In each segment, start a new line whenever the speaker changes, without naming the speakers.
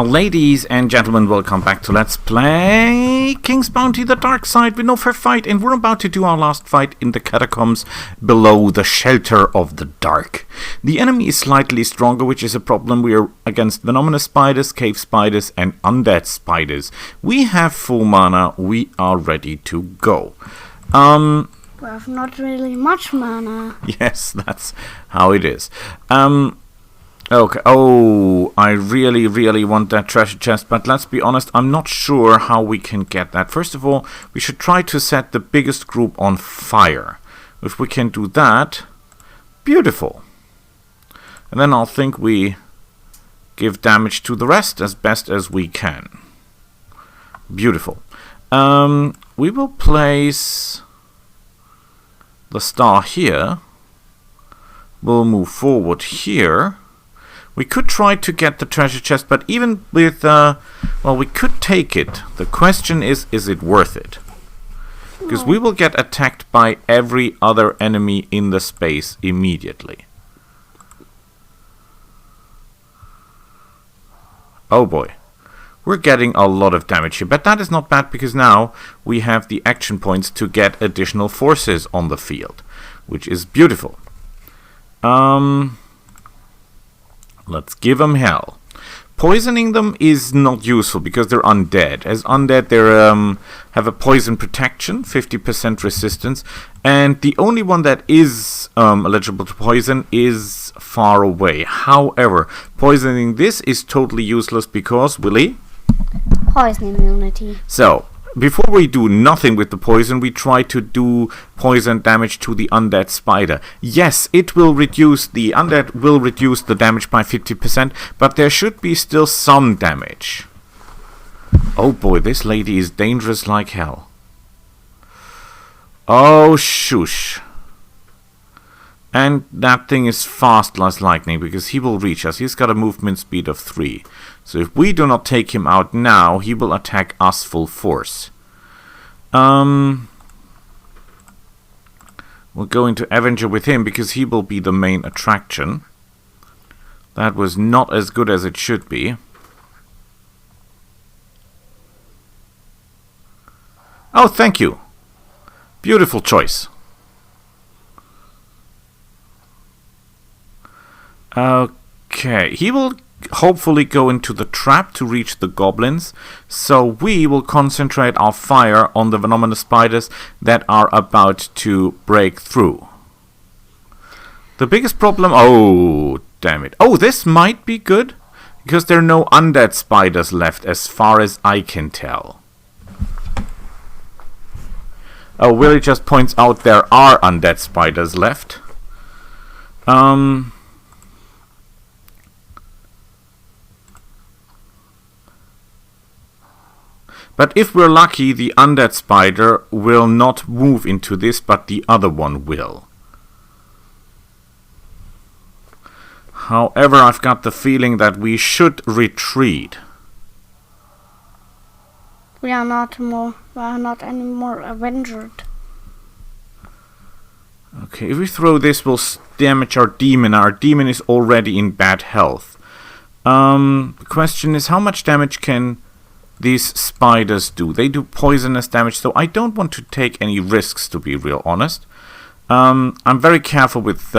Ladies and gentlemen, welcome back to Let's Play King's Bounty: The Dark Side. We know for a fight, and we're about to do our last fight in the catacombs below the Shelter of the Dark. The enemy is slightly stronger, which is a problem. We are against venomous spiders, cave spiders, and undead spiders. We have full mana. We are ready to go.
We have not really much mana.
Yes, that's how it is. Okay, I really want that treasure chest, but let's be honest, I'm not sure how we can get that. First of all, we should try to set the biggest group on fire. If we can do that, beautiful. And then I'll think we give damage to the rest as best as we can. Beautiful. We will place the star here. We'll move forward here. We could try to get the treasure chest, but even with, well, we could take it. The question is it worth it? Because we will get attacked by every other enemy in the space immediately. Oh boy. We're getting a lot of damage here, but that is not bad because now we have the action points to get additional forces on the field, which is beautiful. Let's give them hell. Poisoning them is not useful because they're undead. As undead, they have a poison protection, 50% resistance, and the only one that is eligible to poison is far away. However, poisoning this is totally useless because, Willy?
Poison immunity.
So, before we do nothing with the poison, we try to do poison damage to the undead spider. Yes, it will reduce, the undead will reduce the damage by 50%, but there should be still some damage. Oh boy, this lady is dangerous like hell. Oh shush. And that thing is fast as lightning because he will reach us. He's got a movement speed of 3. So if we do not take him out now, he will attack us full force. We'll go into Avenger with him because he will be the main attraction. That was not as good as it should be. Oh, thank you. Beautiful choice. Okay, he will hopefully go into the trap to reach the goblins, so we will concentrate our fire on the venomous spiders that are about to break through. The biggest problem... Oh, damn it. Oh, this might be good, because there are no undead spiders left as far as I can tell. Oh, Willie just points out there are undead spiders left. But if we're lucky, the undead spider will not move into this, but the other one will. However, I've got the feeling that we should retreat.
We are not any more avenged.
Okay, if we throw this, we'll damage our demon. Our demon is already in bad health. The question is, how much damage can these spiders do? They do poisonous damage, so I don't want to take any risks, to be real honest. I'm very careful with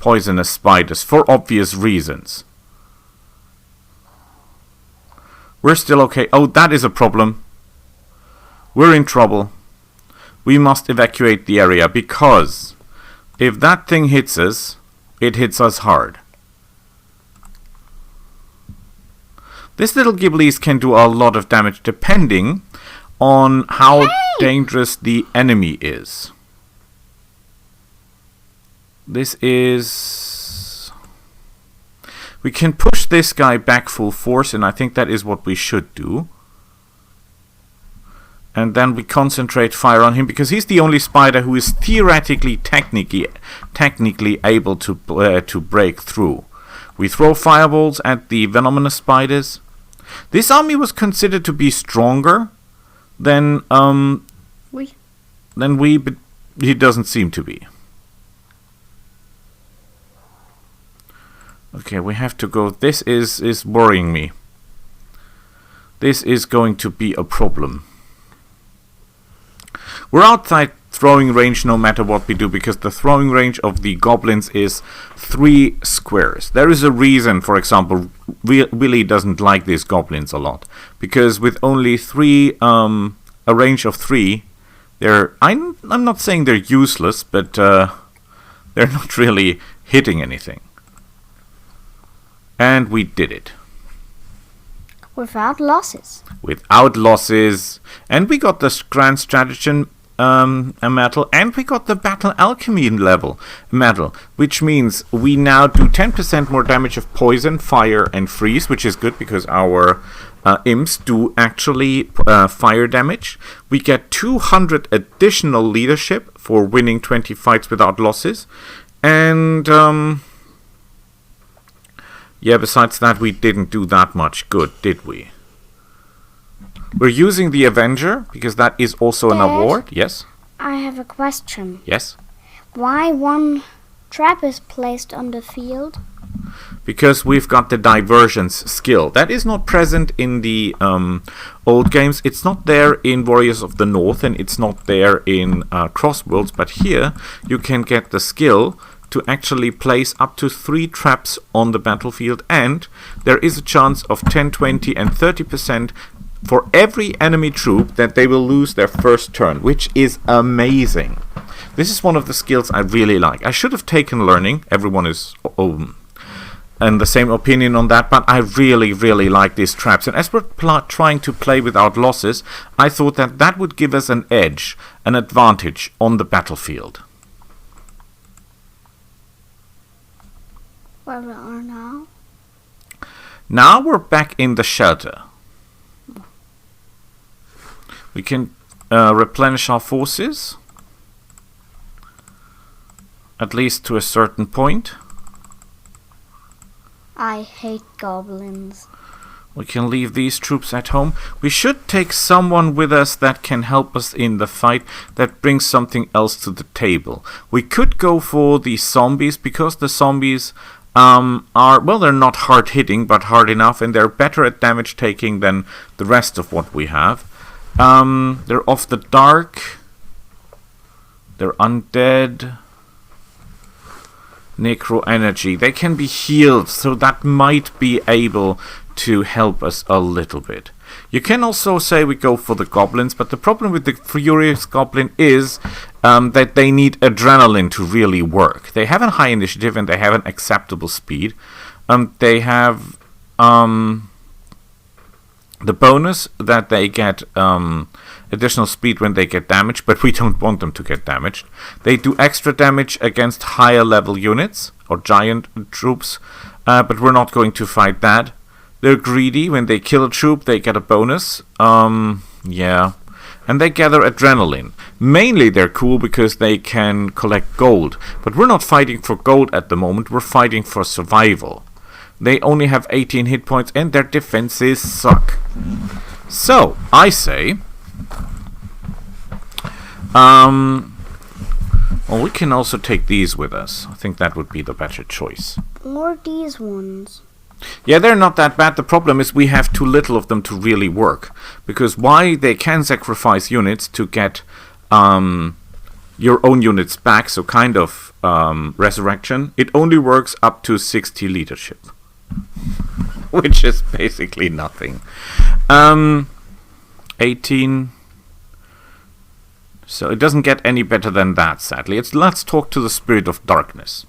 poisonous spiders for obvious reasons. We're still okay. Oh, that is a problem. We're in trouble. We must evacuate the area because if that thing hits us, it hits us hard. This little Ghiblis can do a lot of damage depending on how dangerous the enemy is. This is... We can push this guy back full force, and I think that is what we should do. And then we concentrate fire on him because he's the only spider who is theoretically, technically able to break through. We throw fireballs at the venomous spiders. This army was considered to be stronger than we, but it doesn't seem to be. Okay, we have to go. This is worrying me. this is going to be a problem. We're outside throwing range no matter what we do, because the throwing range of the goblins is 3 squares. There is a reason, for example, Willy doesn't like these goblins a lot, because with only a range of 3, I'm not saying they're useless, but they're not really hitting anything. And we did it.
Without losses.
Without losses. And we got the Grand Stratagem medal, and we got the Battle Alchemy medal, which means we now do 10% more damage of poison, fire, and freeze, which is good because our imps do actually fire damage. We get 200 additional leadership for winning 20 fights without losses, and yeah, besides that, we didn't do that much good, did we? We're using the Avenger, because that is also an award. Yes?
I have a question.
Yes?
Why one trap is placed on the field?
Because we've got the diversions skill. That is not present in the old games. It's not there in Warriors of the North, and it's not there in Crossworlds, but here you can get the skill to actually place up to 3 traps on the battlefield, and there is a chance of 10, 20, and 30% for every enemy troop that they will lose their first turn, which is amazing. This is one of the skills I really like. I should have taken learning. Everyone is in the same opinion on that, but I really, really like these traps. And as we're trying to play without losses, I thought that that would give us an edge, an advantage on the battlefield.
Where we are now?
Now we're back in the shelter. We can replenish our forces, at least to a certain point.
I hate goblins.
We can leave these troops at home. We should take someone with us that can help us in the fight, that brings something else to the table. We could go for the zombies, because the zombies they're not hard hitting, but hard enough, and they're better at damage taking than the rest of what we have. They're of the dark. They're undead. Necro energy. They can be healed, so that might be able to help us a little bit. You can also say we go for the goblins, but the problem with the Furious Goblin is that they need adrenaline to really work. They have a high initiative and they have an acceptable speed. They have the bonus that they get additional speed when they get damaged, but we don't want them to get damaged. They do extra damage against higher level units or giant troops, but we're not going to fight that. They're greedy. When they kill a troop, they get a bonus. Yeah. And they gather adrenaline. Mainly they're cool because they can collect gold. But we're not fighting for gold at the moment. We're fighting for survival. They only have 18 hit points and their defenses suck. So, I say... well, we can also take these with us. I think that would be the better choice.
Or these ones.
Yeah, they're not that bad. The problem is we have too little of them to really work. Because why they can sacrifice units to get your own units back, so kind of resurrection, it only works up to 60 leadership. Which is basically nothing. 18... So it doesn't get any better than that, sadly. Let's talk to the Spirit of Darkness.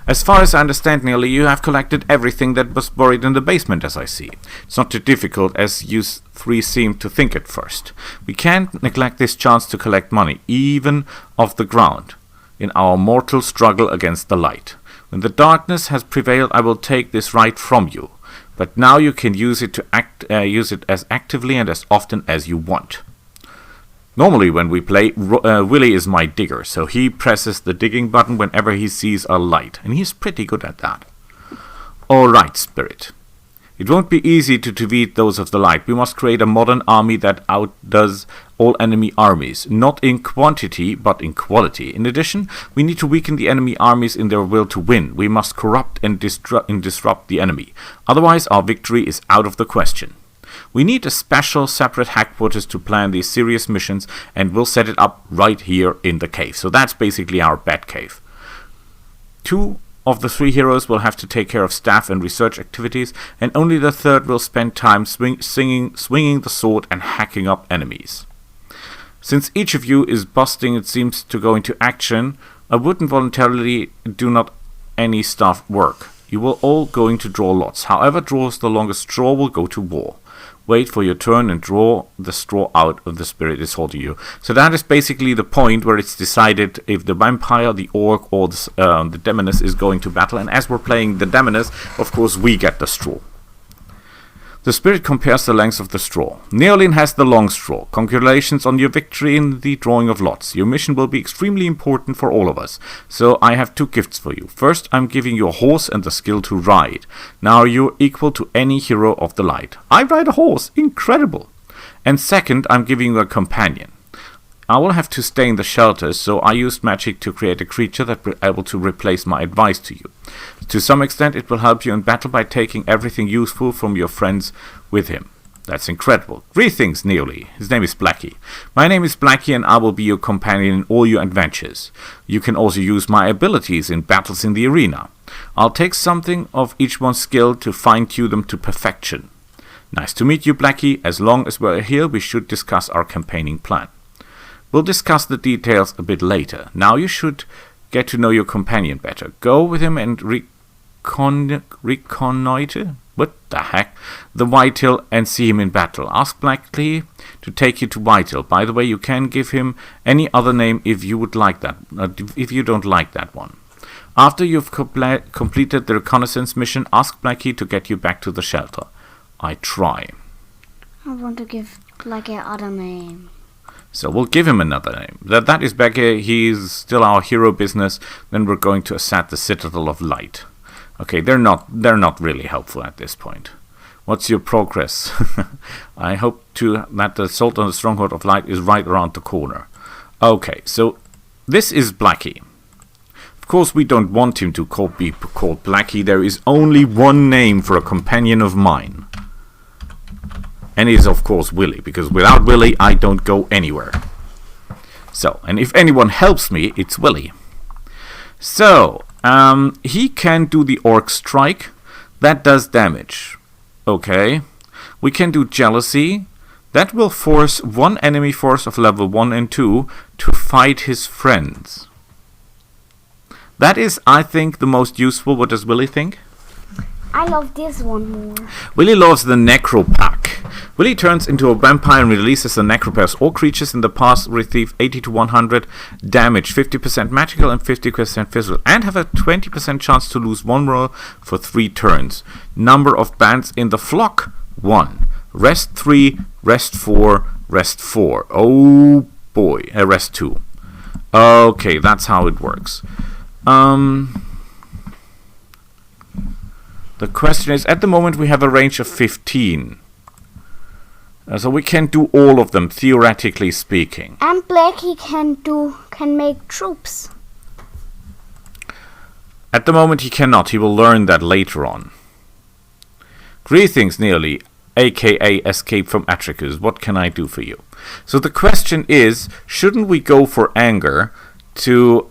As far as I understand, Nearly, you have collected everything that was buried in the basement, as I see. It's not too difficult, as you three seem to think at first. We can't neglect this chance to collect money, even off the ground, in our mortal struggle against the light. When the darkness has prevailed, I will take this right from you. But now you can use it to use it as actively and as often as you want. Normally when we play, Willy is my digger, so he presses the digging button whenever he sees a light, and he's pretty good at that. Alright, Spirit. It won't be easy to defeat those of the light. We must create a modern army that outdoes all enemy armies, not in quantity, but in quality. In addition, we need to weaken the enemy armies in their will to win. We must corrupt and disrupt the enemy. Otherwise, our victory is out of the question. We need a special separate headquarters to plan these serious missions, and we'll set it up right here in the cave. So that's basically our bat cave. 2 of the 3 heroes will have to take care of staff and research activities, and only the 3rd will spend time swinging the sword and hacking up enemies. Since each of you is busting, it seems, to go into action, I wouldn't voluntarily do not any staff work. You will all going to draw lots. However draws the longest straw will go to war. Wait for your turn and draw the straw out of the spirit is holding you. So that is basically the point where it's decided if the vampire, the orc, or the Demoness is going to battle. And as we're playing the Demoness, of course, we get the straw. The spirit compares the length of the straw. Neolin has the long straw. Congratulations on your victory in the drawing of lots. Your mission will be extremely important for all of us. So I have 2 gifts for you. First, I'm giving you a horse and the skill to ride. Now you're equal to any hero of the light. I ride a horse. Incredible. And second, I'm giving you a companion. I will have to stay in the shelter, so I used magic to create a creature that will be able to replace my advice to you. To some extent, it will help you in battle by taking everything useful from your friends with him. That's incredible. Greetings, Neoli. His name is Blackie. My name is Blackie, and I will be your companion in all your adventures. You can also use my abilities in battles in the arena. I'll take something of each one's skill to fine-tune them to perfection. Nice to meet you, Blackie. As long as we're here, we should discuss our campaigning plan. We'll discuss the details a bit later. Now you should get to know your companion better. Go with him and reconnoiter? What the heck? The Whitehill and see him in battle. Ask Blackie to take you to Whitehill. By the way, you can give him any other name if you would like that. If you don't like that one. After you've completed the reconnaissance mission, ask Blackie to get you back to the shelter. I try.
I want to give like a other name.
So we'll give him another name. That is Becker. He's still our hero business. Then we're going to assault the Citadel of Light. Okay, they're not really helpful at this point. What's your progress? I hope that the assault on the Stronghold of Light is right around the corner. Okay, so this is Blackie. Of course, we don't want him to be called Blackie. There is only one name for a companion of mine. And it is, of course, Willy, because without Willy, I don't go anywhere. So, and if anyone helps me, it's Willy. So, he can do the Orc Strike. That does damage. Okay. We can do Jealousy. That will force one enemy force of level 1 and 2 to fight his friends. That is, I think, the most useful. What does Willy think?
I love this one more.
Willy loves the Necropack. Willy turns into a vampire and releases the Necropass. All creatures in the past receive 80 to 100 damage, 50% magical and 50% physical, and have a 20% chance to lose 1 roll for 3 turns. Number of bands in the flock, 1. Rest 3, rest 4, rest 4. Oh boy, rest 2. Okay, that's how it works. The question is, at the moment we have a range of 15. So we can do all of them, theoretically speaking.
And Blackie can make troops.
At the moment he cannot. He will learn that later on. Greetings, Nearly, aka Escape from Atricus. What can I do for you? So the question is, shouldn't we go for anger to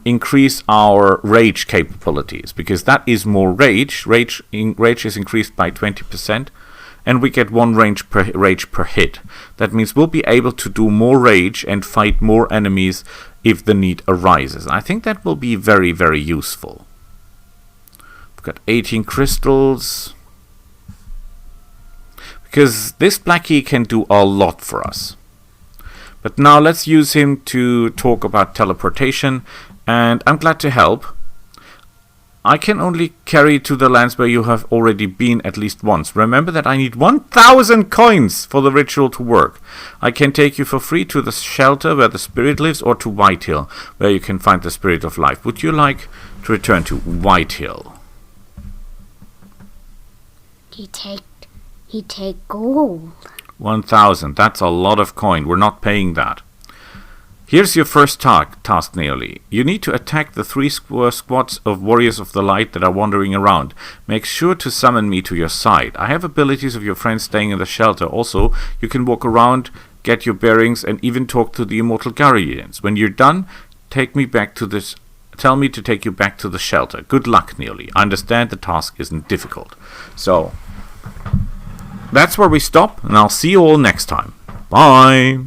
increase our rage capabilities? Because that is more rage. Rage is increased by 20%. And we get 1 rage per hit. That means we'll be able to do more rage and fight more enemies if the need arises. I think that will be very, very useful. We've got 18 crystals. Because this Blackie can do a lot for us. But now let's use him to talk about teleportation. And I'm glad to help. I can only carry you to the lands where you have already been at least once. Remember that I need 1,000 coins for the ritual to work. I can take you for free to the shelter where the spirit lives, or to Whitehill, where you can find the spirit of life. Would you like to return to Whitehill?
He take gold.
1,000. That's a lot of coin. We're not paying that. Here's your first task, Neoli. You need to attack the 3 squads of Warriors of the Light that are wandering around. Make sure to summon me to your side. I have abilities of your friends staying in the shelter. Also, you can walk around, get your bearings, and even talk to the Immortal Guardians. When you're done, tell me to take you back to the shelter. Good luck, Neoli. I understand the task isn't difficult. So, that's where we stop, and I'll see you all next time. Bye!